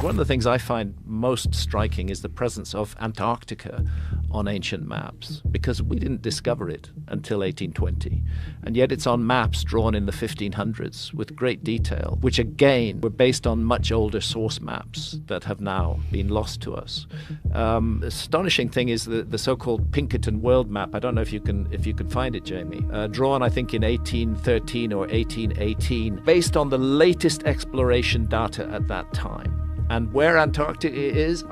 One of the things I find most striking is the presence of Antarctica on ancient maps, because we didn't discover it until 1820, and yet it's on maps drawn in the 1500s with great detail, which again were based on much older source maps that have now been lost to us. Astonishing thing is the so-called Pinkerton World Map. I don't know if you can find it, Jamie. Drawn, I think, in 1813 or 1818, based on the latest exploration data at that time. And where Antarctica is,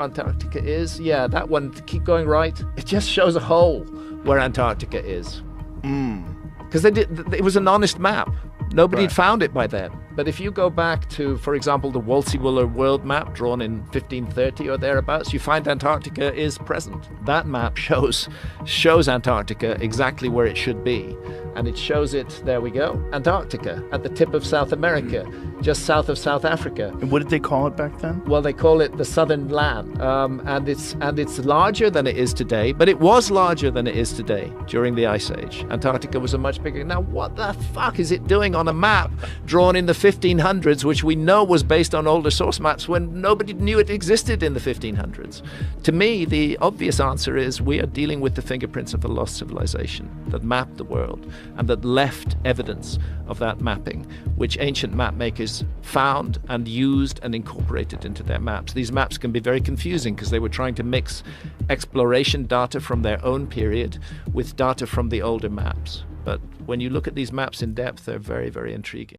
yeah, that one, keep going right. It just shows a hole where Antarctica is. Because it was an honest map. Nobody had found it by then. But if you go back to, for example, the Wolsey-Wooler World Map drawn in 1530 or thereabouts, you find Antarctica is present. That map shows Antarctica exactly where it should be. And it shows it, there we go, Antarctica, at the tip of South America, just south of South Africa. And what did they call it back then? Well, they call it the Southern Land, and it's larger than it is today, but it was larger than it is today during the Ice Age. Antarctica was a much bigger. Now, what the fuck is it doing on a map drawn in the 1500s, which we know was based on older source maps when nobody knew it existed in the 1500s? To me, the obvious answer is we are dealing with the fingerprints of a lost civilization that mapped the world and that left evidence of that mapping, which ancient map makers found and used and incorporated into their maps. These maps can be very confusing because they were trying to mix exploration data from their own period with data from the older maps. But when you look at these maps in depth, they're very, very intriguing.